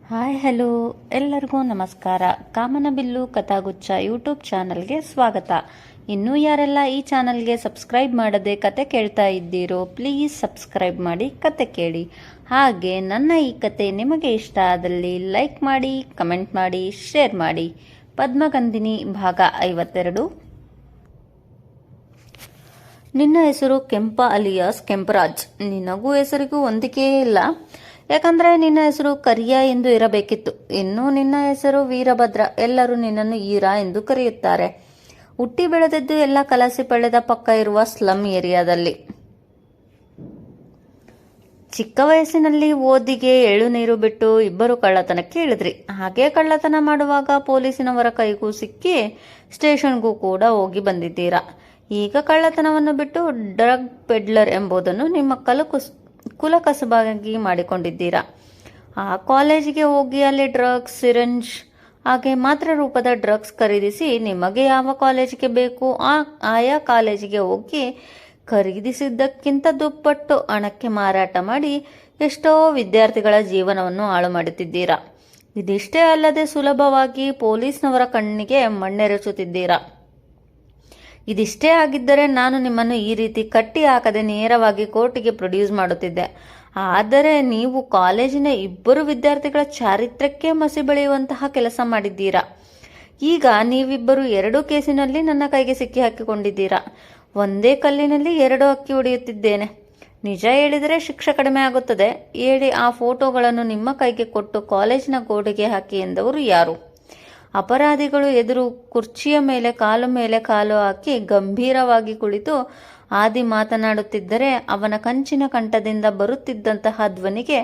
Hi hello ಎಲ್ಲರಿಗೂ ನಮಸ್ಕಾರ. ಕಾಮನಬಿಲ್ಲು ಕಥಾಗುಚ್ಛ YouTube ಚಾನಲ್ಗೆ ಸ್ವಾಗತ. ಇನ್ನೂ ಯಾರೆಲ್ಲ ಈ ಚಾನಲ್ಗೆ ಸಬ್ಸ್ಕ್ರೈಬ್ ಮಾಡದೆ ಕತೆ ಕೇಳ್ತಾ ಇದ್ದೀರೋ ಪ್ಲೀಸ್ ಸಬ್ಸ್ಕ್ರೈಬ್ ಮಾಡಿ ಕತೆ ಕೇಳಿ. ಹಾಗೆ ನನ್ನ ಈ ಕತೆ ನಿಮಗೆ ಇಷ್ಟ ಆದಲ್ಲಿ ಲೈಕ್ ಮಾಡಿ, ಕಮೆಂಟ್ ಮಾಡಿ, ಶೇರ್ ಮಾಡಿ. ಪದ್ಮಗಂಧಿನಿ ಭಾಗ 52. ನಿನ್ನ ಹೆಸರು ಕೆಂಪ ಅಲಿಯಾಸ್ ಕೆಂಪರಾಜ್. ನಿನಗೂ ಹೆಸರಿಗೂ ಹೊಂದಿಕೆಯೇ ಇಲ್ಲ. ಯಾಕಂದ್ರೆ ನಿನ್ನ ಹೆಸರು ಕರಿಯ ಎಂದು ಇರಬೇಕಿತ್ತು. ಇನ್ನು ನಿನ್ನ ಹೆಸರು ವೀರಭದ್ರ. ಎಲ್ಲರೂ ನಿನ್ನನ್ನು ಈರ ಎಂದು ಕರೆಯುತ್ತಾರೆ. ಹುಟ್ಟಿ ಬೆಳೆದದ್ದು ಎಲ್ಲ ಕಲಸಿ ಪಳ್ಳೆದ ಪಕ್ಕ ಇರುವ ಸ್ಲಮ್ ಏರಿಯಾದಲ್ಲಿ. ಚಿಕ್ಕ ವಯಸ್ಸಿನಲ್ಲಿ ಓದಿಗೆ ಎಳ್ಳು ನೀರು ಬಿಟ್ಟು ಇಬ್ಬರು ಕಳ್ಳತನಕ್ಕೆ ಇಳಿದ್ರಿ. ಹಾಗೆ ಕಳ್ಳತನ ಮಾಡುವಾಗ ಪೊಲೀಸಿನವರ ಕೈಗೂ ಸಿಕ್ಕಿ ಸ್ಟೇಷನ್ಗೂ ಕೂಡ ಹೋಗಿ ಬಂದಿದ್ದೀರಾ. ಈಗ ಕಳ್ಳತನವನ್ನು ಬಿಟ್ಟು ಡ್ರಗ್ ಪೆಡ್ಲರ್ ಎಂಬುದನ್ನು ನಿಮ್ಮ ಕುಲಕಸಬಾಗಿ ಮಾಡಿಕೊಂಡಿದ್ದೀರಾ. ಆ ಕಾಲೇಜಿಗೆ ಹೋಗಿ ಅಲ್ಲಿ ಡ್ರಗ್ಸ್, ಸಿರಿಂಜ್ ಹಾಗೆ ಮಾತ್ರೆ ರೂಪದ ಡ್ರಗ್ಸ್ ಖರೀದಿಸಿ ನಿಮಗೆ ಯಾವ ಕಾಲೇಜಿಗೆ ಬೇಕು ಆಯಾ ಕಾಲೇಜಿಗೆ ಹೋಗಿ ಖರೀದಿಸಿದ್ದಕ್ಕಿಂತ ದುಪ್ಪಟ್ಟು ಹಣಕ್ಕೆ ಮಾರಾಟ ಮಾಡಿ ಎಷ್ಟೋ ವಿದ್ಯಾರ್ಥಿಗಳ ಜೀವನವನ್ನು ಹಾಳು ಮಾಡುತ್ತಿದ್ದೀರಾ. ಇದಿಷ್ಟೇ ಅಲ್ಲದೆ ಸುಲಭವಾಗಿ ಪೊಲೀಸ್ನವರ ಕಣ್ಣಿಗೆ ಮಣ್ಣೆರಚುತ್ತಿದ್ದೀರಾ. ಇದಿಷ್ಟೇ ಆಗಿದ್ದರೆ ನಾನು ನಿಮ್ಮನ್ನು ಈ ರೀತಿ ಕಟ್ಟಿ ಹಾಕದೆ ನೇರವಾಗಿ ಕೋರ್ಟಿಗೆ ಪ್ರೊಡ್ಯೂಸ್ ಮಾಡುತ್ತಿದ್ದೆ. ಆದರೆ ನೀವು ಕಾಲೇಜಿನ ಇಬ್ಬರು ವಿದ್ಯಾರ್ಥಿಗಳ ಚಾರಿತ್ರ್ಯಕ್ಕೆ ಮಸಿ ಬೆಳೆಯುವಂತಹ ಕೆಲಸ ಮಾಡಿದ್ದೀರಾ. ಈಗ ನೀವಿಬ್ಬರು 2 ಕೇಸಿನಲ್ಲಿ ನನ್ನ ಕೈಗೆ ಸಿಕ್ಕಿ ಹಾಕಿಕೊಂಡಿದ್ದೀರಾ. ಒಂದೇ ಕಲ್ಲಿನಲ್ಲಿ 2 ಹಕ್ಕಿ ಹೊಡೆಯುತ್ತಿದ್ದೇನೆ. ನಿಜ ಹೇಳಿದರೆ ಶಿಕ್ಷೆ ಕಡಿಮೆ ಆಗುತ್ತದೆ. ಹೇಳಿ, ಆ ಫೋಟೋಗಳನ್ನು ನಿಮ್ಮ ಕೈಗೆ ಕೊಟ್ಟು ಕಾಲೇಜಿನ ಗೋಡೆಗೆ ಹಾಕಿ ಎಂದವರು ಯಾರು? ಅಪರಾಧಿಗಳು ಎದುರು ಕುರ್ಚಿಯ ಮೇಲೆ ಕಾಲು ಹಾಕಿ ಗಂಭೀರವಾಗಿ ಕುಳಿತು ಆದಿ ಮಾತನಾಡುತ್ತಿದ್ದರೆ ಅವನ ಕಂಚಿನ ಕಂಠದಿಂದ ಬರುತ್ತಿದ್ದಂತಹ ಧ್ವನಿಗೆ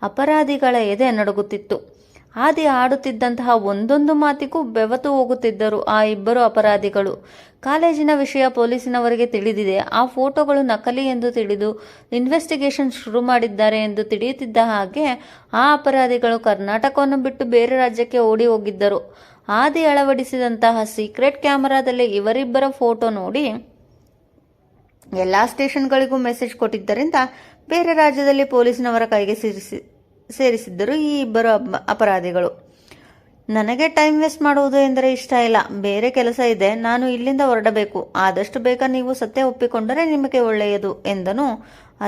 ಅಪರಾಧಿಗಳ ಎದೆ ನಡುಗುತ್ತಿತ್ತು. ಆದಿ ಆಡುತ್ತಿದ್ದಂತಹ ಒಂದೊಂದು ಮಾತಿಗೂ ಬೆವತು ಹೋಗುತ್ತಿದ್ದರು ಆ ಇಬ್ಬರು ಅಪರಾಧಿಗಳು. ಕಾಲೇಜಿನ ವಿಷಯ ಪೊಲೀಸಿನವರಿಗೆ ತಿಳಿದಿದೆ. ಆ ಫೋಟೋಗಳು ನಕಲಿ ಎಂದು ತಿಳಿದು ಇನ್ವೆಸ್ಟಿಗೇಷನ್ ಶುರು ಮಾಡಿದ್ದಾರೆ ಎಂದು ತಿಳಿಯುತ್ತಿದ್ದ ಹಾಗೆ ಆ ಅಪರಾಧಿಗಳು ಕರ್ನಾಟಕವನ್ನು ಬಿಟ್ಟು ಬೇರೆ ರಾಜ್ಯಕ್ಕೆ ಓಡಿ ಹೋಗಿದ್ದರು. ಆದಿ ಅಳವಡಿಸಿದಂತಹ ಸೀಕ್ರೆಟ್ ಕ್ಯಾಮೆರಾದಲ್ಲಿ ಇವರಿಬ್ಬರ ಫೋಟೋ ನೋಡಿ ಎಲ್ಲಾ ಸ್ಟೇಷನ್ಗಳಿಗೂ ಮೆಸೇಜ್ ಕೊಟ್ಟಿದ್ದರಿಂದ ಬೇರೆ ರಾಜ್ಯದಲ್ಲಿ ಪೊಲೀಸಿನವರ ಕೈಗೆ ಸೇರಿಸಿದ್ದರು ಈ ಇಬ್ಬರು ಅಪರಾಧಿಗಳು. ನನಗೆ ಟೈಮ್ ವೇಸ್ಟ್ ಮಾಡುವುದು ಎಂದರೆ ಇಷ್ಟ ಇಲ್ಲ. ಬೇರೆ ಕೆಲಸ ಇದೆ. ನಾನು ಇಲ್ಲಿಂದ ಹೊರಡಬೇಕು. ಆದಷ್ಟು ಬೇಗ ನೀವು ಸತ್ಯ ಒಪ್ಪಿಕೊಂಡರೆ ನಿಮಗೆ ಒಳ್ಳೆಯದು ಎಂದನು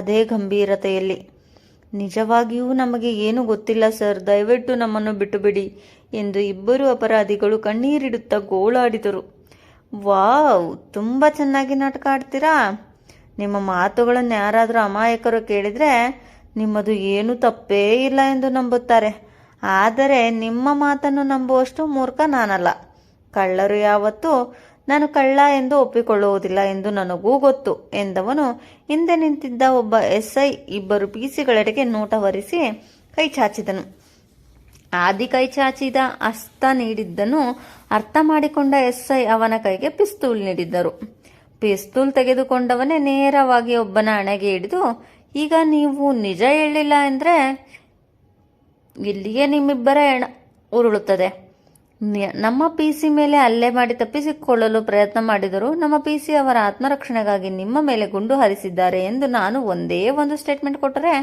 ಅದೇ ಗಂಭೀರತೆಯಲ್ಲಿ. ನಿಜವಾಗಿಯೂ ನಮಗೆ ಏನು ಗೊತ್ತಿಲ್ಲ ಸರ್, ದಯವಿಟ್ಟು ನಮ್ಮನ್ನು ಬಿಟ್ಟು ಬಿಡಿ ಎಂದು ಇಬ್ಬರು ಅಪರಾಧಿಗಳು ಕಣ್ಣೀರಿಡುತ್ತಾ ಗೋಳಾಡಿದರು. ವಾವ್, ತುಂಬ ಚೆನ್ನಾಗಿ ನಾಟಕ ಆಡ್ತೀರಾ. ನಿಮ್ಮ ಮಾತುಗಳನ್ನು ಯಾರಾದರೂ ಅಮಾಯಕರು ಕೇಳಿದರೆ ನಿಮ್ಮದು ಏನು ತಪ್ಪೇ ಇಲ್ಲ ಎಂದು ನಂಬುತ್ತಾರೆ. ಆದರೆ ನಿಮ್ಮ ಮಾತನ್ನು ನಂಬುವಷ್ಟು ಮೂರ್ಖ ನಾನಲ್ಲ. ಕಳ್ಳರು ಯಾವತ್ತೂ ನಾನು ಕಳ್ಳ ಎಂದು ಒಪ್ಪಿಕೊಳ್ಳುವುದಿಲ್ಲ ಎಂದು ನನಗೂ ಗೊತ್ತು ಎಂದವನು ಹಿಂದೆ ನಿಂತಿದ್ದ ಒಬ್ಬ SI ಇಬ್ಬರು ಪಿಸಿಗಳೆಡೆಗೆ ನೋಟ ಹೊರಿಸಿ ಕೈ ಚಾಚಿದನು. ಆದಿ ಕೈ ಚಾಚಿದ ಹಸ್ತ ನೀಡಿದ್ದನ್ನು ಅರ್ಥ ಮಾಡಿಕೊಂಡ SI ಅವನ ಕೈಗೆ ಪಿಸ್ತೂಲ್ ನೀಡಿದ್ದರು. ಪಿಸ್ತೂಲ್ ತೆಗೆದುಕೊಂಡವನೇ ನೇರವಾಗಿ ಒಬ್ಬನ ಹಣೆಗೆ ಹಿಡಿದು, ಈಗ ನೀವು ನಿಜ ಹೇಳಿಲ್ಲ ಅಂದರೆ ಇಲ್ಲಿಗೆ ನಿಮ್ಮಿಬ್ಬರ ಹೆಣ ಉರುಳುತ್ತದೆ. ನಮ್ಮ PC ಮೇಲೆ ಹಲ್ಲೆ ಮಾಡಿ ತಪ್ಪಿಸಿಕೊಳ್ಳಲು ಪ್ರಯತ್ನ ಮಾಡಿದರು. ನಮ್ಮ PC ಅವರ ಆತ್ಮರಕ್ಷಣೆಗಾಗಿ ನಿಮ್ಮ ಮೇಲೆ ಗುಂಡು ಹಾರಿಸಿದ್ದಾರೆ ಎಂದು ನಾನು ಒಂದೇ ಒಂದು ಸ್ಟೇಟ್ಮೆಂಟ್ ಕೊಟ್ಟರೆ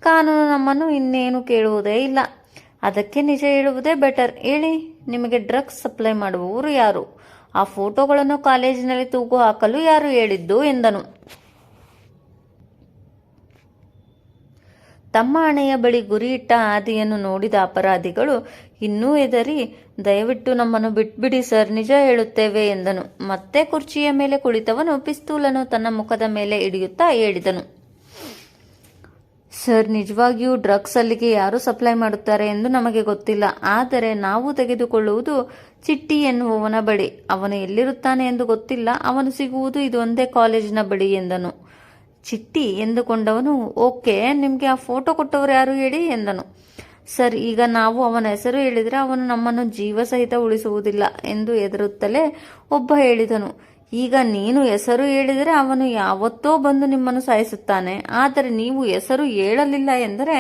ಕಾನೂನು ನಮ್ಮನ್ನು ಇನ್ನೇನು ಕೇಳುವುದೇ ಇಲ್ಲ. ಅದಕ್ಕೆ ನಿಜ ಹೇಳುವುದೇ ಬೆಟರ್. ಹೇಳಿ, ನಿಮಗೆ ಡ್ರಗ್ಸ್ ಸಪ್ಲೈ ಮಾಡುವವರು ಯಾರು? ಆ ಫೋಟೋಗಳನ್ನು ಕಾಲೇಜಿನಲ್ಲಿ ತೂಗು ಹಾಕಲು ಯಾರು ಹೇಳಿದ್ದು ಎಂದನು. ತಮ್ಮ ಹಣೆಯ ಬಳಿ ಗುರಿ ಇಟ್ಟ ಆದಿಯನ್ನು ನೋಡಿದ ಅಪರಾಧಿಗಳು ಇನ್ನೂ ಹೆದರಿ, ದಯವಿಟ್ಟು ನಮ್ಮನ್ನು ಬಿಟ್ಬಿಡಿ ಸರ್, ನಿಜ ಹೇಳುತ್ತೇವೆ ಎಂದನು. ಮತ್ತೆ ಕುರ್ಚಿಯ ಮೇಲೆ ಕುಳಿತವನು ಪಿಸ್ತೂಲನ್ನು ತನ್ನ ಮುಖದ ಮೇಲೆ ಹಿಡಿಯುತ್ತಾ ಹೇಳಿದನು, ಸರ್, ನಿಜವಾಗಿಯೂ ಡ್ರಗ್ಸ್ ಅಲ್ಲಿಗೆ ಯಾರು ಸಪ್ಲೈ ಮಾಡುತ್ತಾರೆ ಎಂದು ನಮಗೆ ಗೊತ್ತಿಲ್ಲ. ಆದರೆ ನಾವು ತೆಗೆದುಕೊಳ್ಳುವುದು ಚಿಟ್ಟಿ ಎನ್ನುವವನ ಬಳಿ. ಅವನು ಎಲ್ಲಿರುತ್ತಾನೆ ಎಂದು ಗೊತ್ತಿಲ್ಲ. ಅವನು ಸಿಗುವುದು ಇದೊಂದೇ ಕಾಲೇಜಿನ ಬಳಿ ಎಂದನು. ಚಿಟ್ಟಿ ಎಂದುಕೊಂಡವನು, ಓಕೆ, ನಿಮಗೆ ಆ ಫೋಟೋ ಕೊಟ್ಟವರು ಯಾರು ಹೇಳಿ ಎಂದನು. ಸರ್, ಈಗ ನಾವು ಅವನ ಹೆಸರು ಹೇಳಿದರೆ ಅವನು ನಮ್ಮನ್ನು ಜೀವ ಸಹಿತ ಉಳಿಸುವುದಿಲ್ಲ ಎಂದು ಹೆದರುತ್ತಲೇ ಒಬ್ಬ ಹೇಳಿದನು. ಈಗ ನೀನು ಹೆಸರು ಹೇಳಿದರೆ ಅವನು ಯಾವತ್ತೋ ಬಂದು ನಿಮ್ಮನ್ನು ಸಾಯಿಸುತ್ತಾನೆ. ಆದರೆ ನೀವು ಹೆಸರು ಹೇಳಲಿಲ್ಲ ಎಂದರೆ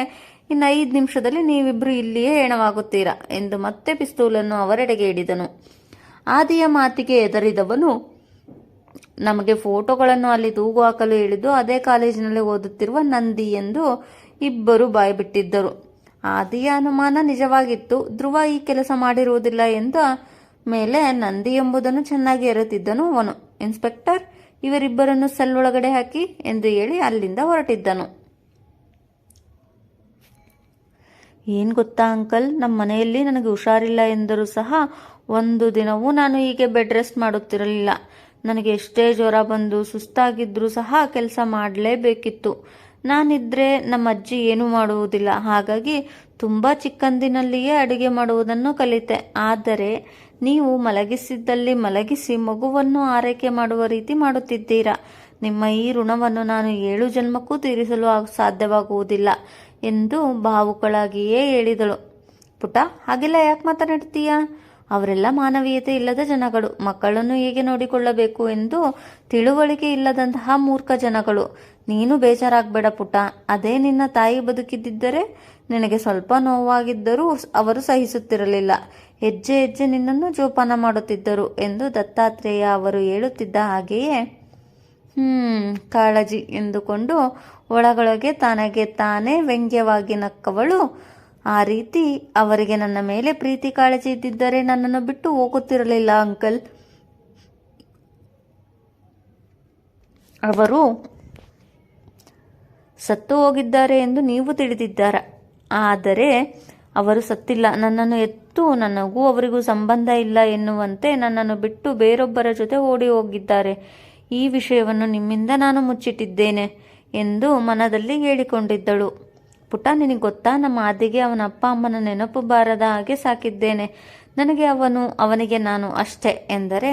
ಇನ್ನು 5 ನಿಮಿಷದಲ್ಲಿ ನೀವಿಬ್ಬರು ಇಲ್ಲಿಯೇ ಹೆಣವಾಗುತ್ತೀರಾ ಎಂದು ಮತ್ತೆ ಪಿಸ್ತೂಲನ್ನು ಅವರೆಡೆಗೆ ಹಿಡಿದನು. ಆದಿಯ ಮಾತಿಗೆ ಹೆದರಿದವನು, ನಮಗೆ ಫೋಟೋಗಳನ್ನು ಅಲ್ಲಿ ತೂಗು ಹಾಕಲು ಹೇಳಿದ್ದು ಅದೇ ಕಾಲೇಜಿನಲ್ಲಿ ಓದುತ್ತಿರುವ ನಂದಿ ಎಂದು ಇಬ್ಬರು ಬಾಯ್ಬಿಟ್ಟಿದ್ದರು. ಆದಿಯ ಅನುಮಾನ ನಿಜವಾಗಿತ್ತು. ಧ್ರುವ ಈ ಕೆಲಸ ಮಾಡಿರುವುದಿಲ್ಲ ಎಂದ ಮೇಲೆ ನಂದಿ ಎಂಬುದನ್ನು ಚೆನ್ನಾಗಿ ಅರಿತಿದ್ದನು ಅವನು. ಇನ್ಸ್ಪೆಕ್ಟರ್, ಇವರಿಬ್ಬರನ್ನು ಸೆಲ್ ಒಳಗಡೆ ಹಾಕಿ ಎಂದು ಹೇಳಿ ಅಲ್ಲಿಂದ ಹೊರಟಿದ್ದನು. ಏನು ಗೊತ್ತಾ ಅಂಕಲ್, ನಮ್ಮ ಮನೆಯಲ್ಲಿ ನನಗೆ ಹುಷಾರಿಲ್ಲ ಎಂದರೂ ಸಹ ಒಂದು ದಿನವೂ ನಾನು ಹೀಗೆ ಬೆಡ್ ರೆಸ್ಟ್ ಮಾಡುತ್ತಿರಲಿಲ್ಲ. ನನಗೆ ಎಷ್ಟೇ ಜ್ವರ ಬಂದು ಸುಸ್ತಾಗಿದ್ರೂ ಸಹ ಕೆಲಸ ಮಾಡಲೇಬೇಕಿತ್ತು. ನಾನಿದ್ರೆ ನಮ್ಮ ಅಜ್ಜಿ ಏನೂ ಮಾಡುವುದಿಲ್ಲ. ಹಾಗಾಗಿ ತುಂಬ ಚಿಕ್ಕಂದಿನಲ್ಲಿಯೇ ಅಡುಗೆ ಮಾಡುವುದನ್ನು ಕಲಿತೆ. ಆದರೆ ನೀವು ಮಲಗಿಸಿದ್ದಲ್ಲಿ ಮಲಗಿಸಿ ಮಗುವನ್ನು ಆರೈಕೆ ಮಾಡುವ ರೀತಿ ಮಾಡುತ್ತಿದ್ದೀರಾ. ನಿಮ್ಮ ಈ ಋಣವನ್ನು ನಾನು 7 ಜನ್ಮಕ್ಕೂ ತೀರಿಸಲು ಸಾಧ್ಯವಾಗುವುದಿಲ್ಲ ಎಂದು ಭಾವುಕಳಾಗಿಯೇ ಹೇಳಿದಳು. ಪುಟ, ಹಾಗೆಲ್ಲ ಯಾಕೆ ಮಾತನಾಡ್ತೀಯಾ? ಅವರೆಲ್ಲ ಮಾನವೀಯತೆ ಇಲ್ಲದ ಜನಗಳು. ಮಕ್ಕಳನ್ನು ಹೇಗೆ ನೋಡಿಕೊಳ್ಳಬೇಕು ಎಂದು ತಿಳುವಳಿಕೆ ಇಲ್ಲದಂತಹ ಮೂರ್ಖ ಜನಗಳು. ನೀನು ಬೇಜಾರಾಗಬೇಡ ಪುಟ. ಅದೇ ನಿನ್ನ ತಾಯಿ ಬದುಕಿದ್ದರೆ ನಿನಗೆ ಸ್ವಲ್ಪ ನೋವಾಗಿದ್ದರೂ ಅವರು ಸಹಿಸುತ್ತಿರಲಿಲ್ಲ. ಹೆಜ್ಜೆ ಹೆಜ್ಜೆ ನಿನ್ನನ್ನು ಜೋಪಾನ ಮಾಡುತ್ತಿದ್ದರು ಎಂದು ದತ್ತಾತ್ರೇಯ ಅವರು ಹೇಳುತ್ತಿದ್ದ ಹಾಗೆಯೇ ಕಾಳಜಿ ಎಂದುಕೊಂಡು ಒಳಗೊಳಗೆ ತನಗೆ ತಾನೇ ವ್ಯಂಗ್ಯವಾಗಿ ನಕ್ಕವಳು. ಆ ರೀತಿ ಅವರಿಗೆ ನನ್ನ ಮೇಲೆ ಪ್ರೀತಿ ಕಾಳಜಿ ಇದ್ದಿದ್ದರೆ ನನ್ನನ್ನು ಬಿಟ್ಟು ಹೋಗುತ್ತಿರಲಿಲ್ಲ ಅಂಕಲ್. ಅವರು ಸತ್ತು ಹೋಗಿದ್ದಾರೆ ಎಂದು ನೀವು ತಿಳಿದಿದ್ದಾರ. ಆದರೆ ಅವರು ಸತ್ತಿಲ್ಲ. ನನ್ನನ್ನು ಎತ್ತು ನನಗೂ ಅವರಿಗೂ ಸಂಬಂಧ ಇಲ್ಲ ಎನ್ನುವಂತೆ ನನ್ನನ್ನು ಬಿಟ್ಟು ಬೇರೊಬ್ಬರ ಜೊತೆ ಓಡಿ ಹೋಗಿದ್ದಾರೆ. ಈ ವಿಷಯವನ್ನು ನಿಮ್ಮಿಂದ ನಾನು ಮುಚ್ಚಿಟ್ಟಿದ್ದೇನೆ ಎಂದು ಮನದಲ್ಲಿ ಹೇಳಿಕೊಂಡಿದ್ದಳು. ಪುಟ್ಟ, ನಿನಗೆ ಗೊತ್ತಾ, ನಮ್ಮ ಆದಿಗೆ ಅವನ ಅಪ್ಪ ಅಮ್ಮನ ನೆನಪು ಬಾರದ ಹಾಗೆ ಸಾಕಿದ್ದೇನೆ. ನನಗೆ ಅವನಿಗೆ ನಾನು ಅಷ್ಟೇ ಎಂದರೆ,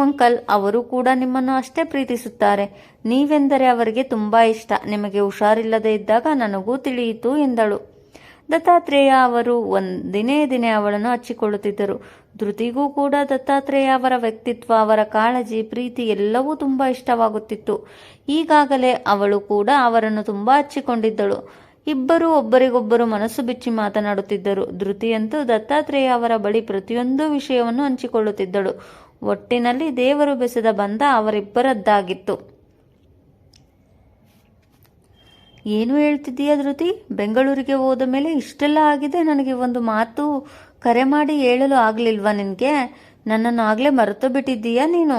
ಅಂಕಲ್, ಅವರು ಕೂಡ ನಿಮ್ಮನ್ನು ಅಷ್ಟೇ ಪ್ರೀತಿಸುತ್ತಾರೆ. ನೀವೆಂದರೆ ಅವರಿಗೆ ತುಂಬ ಇಷ್ಟ. ನಿಮಗೆ ಹುಷಾರಿಲ್ಲದೆ ಇದ್ದಾಗ ನನಗೂ ತಿಳಿಯಿತು ಎಂದಳು. ದತ್ತಾತ್ರೇಯ ಅವರು ದಿನೇ ದಿನೇ ಅವಳನ್ನು ಹಚ್ಚಿಕೊಳ್ಳುತ್ತಿದ್ದರು. ಧೃತಿಗೂ ಕೂಡ ದತ್ತಾತ್ರೇಯ ಅವರ ವ್ಯಕ್ತಿತ್ವ, ಅವರ ಕಾಳಜಿ, ಪ್ರೀತಿ ಎಲ್ಲವೂ ತುಂಬ ಇಷ್ಟವಾಗುತ್ತಿತ್ತು. ಈಗಾಗಲೇ ಅವಳು ಕೂಡ ಅವರನ್ನು ತುಂಬ ಹಚ್ಚಿಕೊಂಡಿದ್ದಳು. ಇಬ್ಬರೂ ಒಬ್ಬರಿಗೊಬ್ಬರು ಮನಸ್ಸು ಬಿಚ್ಚಿ ಮಾತನಾಡುತ್ತಿದ್ದರು. ಧೃತಿಯಂತೂ ದತ್ತಾತ್ರೇಯ ಅವರ ಬಳಿ ಪ್ರತಿಯೊಂದು ವಿಷಯವನ್ನು ಹಂಚಿಕೊಳ್ಳುತ್ತಿದ್ದಳು. ಒಟ್ಟಿನಲ್ಲಿ ದೇವರು ಬೆಸೆದ ಬಂಧ ಅವರಿಬ್ಬರದ್ದಾಗಿತ್ತು. ಏನು ಹೇಳ್ತಿದ್ದೀಯಾ ಧೃತಿ? ಬೆಂಗಳೂರಿಗೆ ಹೋದ ಮೇಲೆ ಇಷ್ಟೆಲ್ಲ ಆಗಿದೆ. ನನಗೆ ಒಂದು ಮಾತು ಕರೆ ಮಾಡಿ ಹೇಳಲು ಆಗಲಿಲ್ವಾ ನಿನಗೆ? ನನ್ನನ್ನು ಆಗಲೇ ಮರೆತು ಬಿಟ್ಟಿದ್ದೀಯಾ ನೀನು?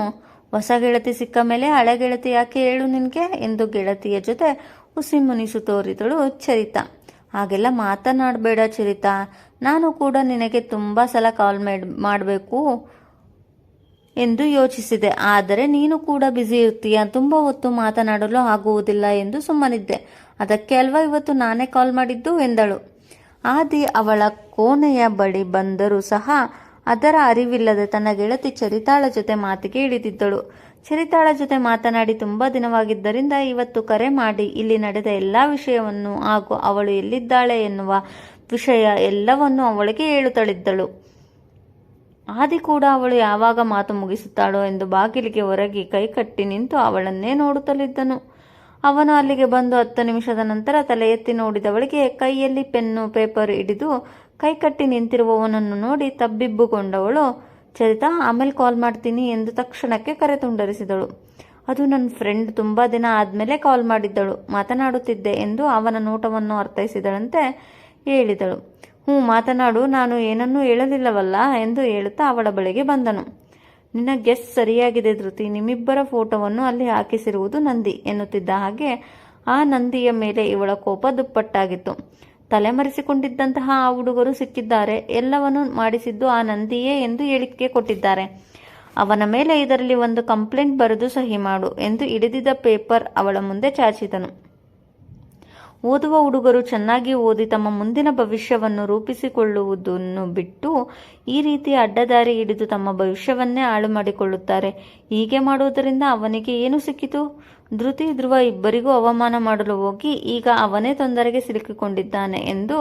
ಹೊಸ ಗೆಳತಿ ಸಿಕ್ಕ ಮೇಲೆ ಹಳೆ ಗೆಳತಿ ಯಾಕೆ ಹೇಳು ನಿನಗೆ ಎಂದು ಗೆಳತಿಯ ಜೊತೆ ಹುಸಿ ಮುನಿಸು ತೋರಿದಳು ಚರಿತಾ. ಹಾಗೆಲ್ಲ ಮಾತನಾಡಬೇಡ ಚರಿತಾ. ನಾನು ಕೂಡ ನಿನಗೆ ತುಂಬ ಸಲ ಕಾಲ್ ಮಾಡಬೇಕು ಎಂದು ಯೋಚಿಸಿದೆ. ಆದರೆ ನೀನು ಕೂಡ ಬ್ಯುಸಿ ಇರ್ತೀಯ, ತುಂಬ ಹೊತ್ತು ಮಾತನಾಡಲು ಆಗುವುದಿಲ್ಲ ಎಂದು ಸುಮ್ಮನಿದ್ದೆ. ಅದಕ್ಕೆ ಅಲ್ವಾ ಇವತ್ತು ನಾನೇ ಕಾಲ್ ಮಾಡಿದ್ದು ಎಂದಳು. ಆದಿ ಅವಳ ಕೋಣೆಯ ಬಳಿ ಬಂದರೂ ಸಹ ಅದರ ಅರಿವಿಲ್ಲದೆ ತನ್ನ ಗೆಳತಿ ಚರಿತಾಳ ಜೊತೆ ಮಾತಿಗೆ ಇಳಿದಿದ್ದಳು. ಚರಿತಾಳ ಜೊತೆ ಮಾತನಾಡಿ ತುಂಬ ದಿನವಾಗಿದ್ದರಿಂದ ಇವತ್ತು ಕರೆ ಮಾಡಿ ಇಲ್ಲಿ ನಡೆದ ಎಲ್ಲ ವಿಷಯವನ್ನು ಹಾಗೂ ಅವಳು ಎಲ್ಲಿದ್ದಾಳೆ ಎನ್ನುವ ವಿಷಯ ಎಲ್ಲವನ್ನು ಅವಳಿಗೆ ಹೇಳುತ್ತಳಿದ್ದಳು. ಆದಿ ಕೂಡ ಅವಳು ಯಾವಾಗ ಮಾತು ಮುಗಿಸುತ್ತಾಳೋ ಎಂದು ಬಾಗಿಲಿಗೆ ಹೊರಗೆ ಕೈಕಟ್ಟಿ ನಿಂತು ಅವಳನ್ನೇ ನೋಡುತ್ತಲಿದ್ದನು. ಅವನು ಅಲ್ಲಿಗೆ ಬಂದು 10 ನಿಮಿಷದ ನಂತರ ತಲೆ ಎತ್ತಿ ನೋಡಿದವಳಿಗೆ ಕೈಯಲ್ಲಿ ಪೆನ್ನು ಪೇಪರ್ ಹಿಡಿದು ಕೈಕಟ್ಟಿ ನಿಂತಿರುವವನನ್ನು ನೋಡಿ ತಬ್ಬಿಬ್ಬುಗೊಂಡವಳು, ಚರಿತಾ, ಆಮೇಲೆ ಕಾಲ್ ಮಾಡ್ತೀನಿ ಎಂದು ತಕ್ಷಣಕ್ಕೆ ಕರೆ ತುಂಡರಿಸಿದಳು. ಅದು ನನ್ನ ಫ್ರೆಂಡ್, ತುಂಬ ದಿನ ಆದಮೇಲೆ ಕಾಲ್ ಮಾಡಿದ್ದಳು, ಮಾತನಾಡುತ್ತಿದ್ದೆ ಎಂದು ಅವನ ನೋಟವನ್ನು ಅರ್ಥೈಸಿದಳಂತೆ ಹೇಳಿದಳು. ಮಾತನಾಡು, ನಾನು ಏನನ್ನೂ ಹೇಳಲಿಲ್ಲವಲ್ಲ ಎಂದು ಹೇಳುತ್ತಾ ಅವಳ ಬಳಿಗೆ ಬಂದನು. ನಿನ್ನ ಗೆಸ್ ಸರಿಯಾಗಿದೆ ಧೃತಿ. ನಿಮ್ಮಿಬ್ಬರ ಫೋಟೋವನ್ನು ಅಲ್ಲಿ ಹಾಕಿಸಿರುವುದು ನಂದಿ ಎನ್ನುತ್ತಿದ್ದ ಹಾಗೆ ಆ ನಂದಿಯ ಮೇಲೆ ಇವಳ ಕೋಪ ದುಪ್ಪಟ್ಟಾಗಿತ್ತು. ತಲೆಮರೆಸಿಕೊಂಡಿದ್ದಂತಹ ಆ ಹುಡುಗರು ಸಿಕ್ಕಿದ್ದಾರೆ. ಎಲ್ಲವನ್ನು ಮಾಡಿಸಿದ್ದು ಆ ನಂದಿಯೇ ಎಂದು ಹೇಳಿಕೆ ಕೊಟ್ಟಿದ್ದಾರೆ. ಅವನ ಮೇಲೆ ಇದರಲ್ಲಿ ಒಂದು ಕಂಪ್ಲೇಂಟ್ ಬರೆದು ಸಹಿ ಮಾಡು ಎಂದು ಹಿಡಿದಿದ್ದ ಪೇಪರ್ ಅವಳ ಮುಂದೆ ಚಾಚಿದನು. ಓದುವ ಹುಡುಗರು ಚೆನ್ನಾಗಿ ಓದಿ ತಮ್ಮ ಮುಂದಿನ ಭವಿಷ್ಯವನ್ನು ರೂಪಿಸಿಕೊಳ್ಳುವುದನ್ನು ಬಿಟ್ಟು ಈ ರೀತಿ ಅಡ್ಡದಾರಿ ಹಿಡಿದು ತಮ್ಮ ಭವಿಷ್ಯವನ್ನೇ ಹಾಳು ಮಾಡಿಕೊಳ್ಳುತ್ತಾರೆ. ಹೀಗೆ ಮಾಡುವುದರಿಂದ ಅವನಿಗೆ ಏನು ಸಿಕ್ಕಿತು? ಧೃತಿ, ಧ್ರುವ ಇಬ್ಬರಿಗೂ ಅವಮಾನ ಮಾಡಲು ಹೋಗಿ ಈಗ ಅವನೇ ತೊಂದರೆಗೆ ಸಿಲುಕಿಕೊಂಡಿದ್ದಾನೆ ಎಂದು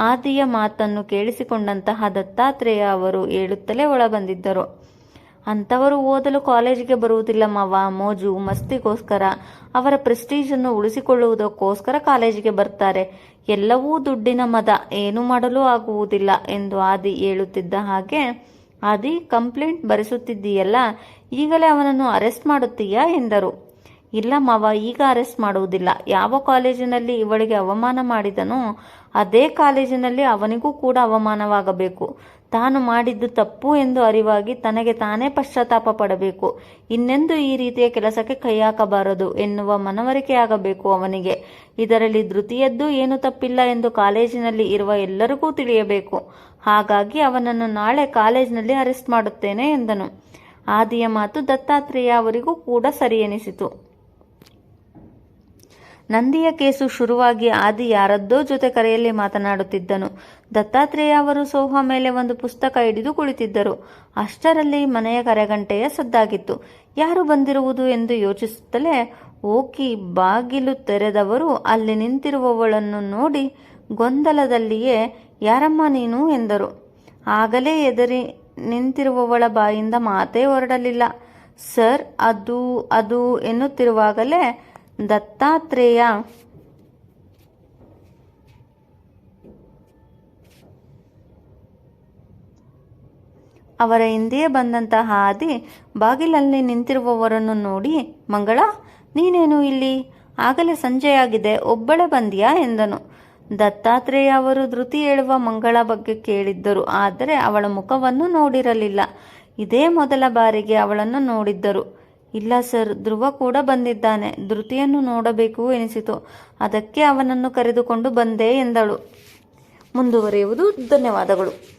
ಆದಿಯ ಮಾತನ್ನು ಕೇಳಿಸಿಕೊಂಡಂತಹ ದತ್ತಾತ್ರೇಯ ಅವರು ಹೇಳುತ್ತಲೇ ಒಳಬಂದಿದ್ದರು. ಅಂಥವರು ಓದಲು ಕಾಲೇಜಿಗೆ ಬರುವುದಿಲ್ಲ ಮಾವ. ಮೋಜು ಮಸ್ತಿಗೋಸ್ಕರ, ಅವರ ಪ್ರೆಸ್ಟೀಜನ್ನು ಉಳಿಸಿಕೊಳ್ಳುವುದಕ್ಕೋಸ್ಕರ ಕಾಲೇಜಿಗೆ ಬರ್ತಾರೆ. ಎಲ್ಲವೂ ದುಡ್ಡಿನ ಮದ, ಏನೂ ಮಾಡಲು ಆಗುವುದಿಲ್ಲ ಎಂದು ಆದಿ ಹೇಳುತ್ತಿದ್ದ ಹಾಗೆ, ಆದಿ, ಕಂಪ್ಲೇಂಟ್ ಬರೆಸುತ್ತಿದ್ದೀಯಲ್ಲ, ಈಗಲೇ ಅವನನ್ನು ಅರೆಸ್ಟ್ ಮಾಡುತ್ತೀಯಾ ಎಂದರು. ಇಲ್ಲ ಮಾವ, ಈಗ ಅರೆಸ್ಟ್ ಮಾಡುವುದಿಲ್ಲ. ಯಾವ ಕಾಲೇಜಿನಲ್ಲಿ ಇವಳಿಗೆ ಅವಮಾನ ಮಾಡಿದನೋ ಅದೇ ಕಾಲೇಜಿನಲ್ಲಿ ಅವನಿಗೂ ಕೂಡ ಅವಮಾನವಾಗಬೇಕು. ತಾನು ಮಾಡಿದ್ದು ತಪ್ಪು ಎಂದು ಅರಿವಾಗಿ ತನಗೆ ತಾನೇ ಪಶ್ಚಾತ್ತಾಪ ಪಡಬೇಕು. ಇನ್ನೆಂದು ಈ ರೀತಿಯ ಕೆಲಸಕ್ಕೆ ಕೈ ಹಾಕಬಾರದು ಎನ್ನುವ ಮನವರಿಕೆಯಾಗಬೇಕು ಅವನಿಗೆ. ಇದರಲ್ಲಿ ಧೃತಿಯದ್ದು ಏನು ತಪ್ಪಿಲ್ಲ ಎಂದು ಕಾಲೇಜಿನಲ್ಲಿ ಇರುವ ಎಲ್ಲರಿಗೂ ತಿಳಿಯಬೇಕು. ಹಾಗಾಗಿ ಅವನನ್ನು ನಾಳೆ ಕಾಲೇಜಿನಲ್ಲಿ ಅರೆಸ್ಟ್ ಮಾಡುತ್ತೇನೆ ಎಂದನು. ಆದಿಯ ಮಾತು ದತ್ತಾತ್ರೇಯ ಅವರಿಗೂ ಕೂಡ ಸರಿ ಎನಿಸಿತು. ನಂದಿಯ ಕೇಸು ಶುರುವಾಗಿ ಆದಿ ಯಾರದ್ದೋ ಜೊತೆ ಕರೆಯಲ್ಲಿ ಮಾತನಾಡುತ್ತಿದ್ದನು. ದತ್ತಾತ್ರೇಯ ಅವರು ಸೋಫಾ ಮೇಲೆ ಒಂದು ಪುಸ್ತಕ ಹಿಡಿದು ಕುಳಿತಿದ್ದರು. ಅಷ್ಟರಲ್ಲಿ ಮನೆಯ ಕರೆಗಂಟೆಯ ಸದ್ದಾಗಿತ್ತು. ಯಾರು ಬಂದಿರುವುದು ಎಂದು ಯೋಚಿಸುತ್ತಲೇ ಹೋಗಿ ಬಾಗಿಲು ತೆರೆದವರು ಅಲ್ಲಿ ನಿಂತಿರುವವಳನ್ನು ನೋಡಿ ಗೊಂದಲದಲ್ಲಿಯೇ ಯಾರಮ್ಮ ನೀನು ಎಂದರು. ಆಗಲೇ ಎದುರಿ ನಿಂತಿರುವವಳ ಬಾಯಿಂದ ಮಾತೇ ಹೊರಡಲಿಲ್ಲ. ಸರ್, ಅದು ಅದು ಎನ್ನುತ್ತಿರುವಾಗಲೇ ದತ್ತಾತ್ರೇಯ ಅವರ ಹಿಂದೆಯೇ ಬಂದಂತಹ ಆದಿ ಬಾಗಿಲಲ್ಲಿ ನಿಂತಿರುವವರನ್ನು ನೋಡಿ, ಮಂಗಳ, ನೀನೇನು ಇಲ್ಲಿ? ಆಗಲೇ ಸಂಜೆಯಾಗಿದೆ, ಒಬ್ಬಳೇ ಬಂದಿಯಾ ಎಂದನು. ದತ್ತಾತ್ರೇಯ ಅವರು ಧೃತಿ ಹೇಳುವ ಮಂಗಳ ಬಗ್ಗೆ ಕೇಳಿದ್ದರು, ಆದರೆ ಅವಳ ಮುಖವನ್ನು ನೋಡಿರಲಿಲ್ಲ. ಇದೇ ಮೊದಲ ಬಾರಿಗೆ ಅವಳನ್ನು ನೋಡಿದ್ದರು. ಇಲ್ಲ ಸರ್, ಧ್ರುವ ಕೂಡ ಬಂದಿದ್ದಾನೆ. ಧೃತಿಯನ್ನು ನೋಡಬೇಕು ಎನಿಸಿತು, ಅದಕ್ಕೆ ಅವನನ್ನು ಕರೆದುಕೊಂಡು ಬಂದೆ ಎಂದಳು. ಮುಂದುವರಿಯುವುದು. ಧನ್ಯವಾದಗಳು.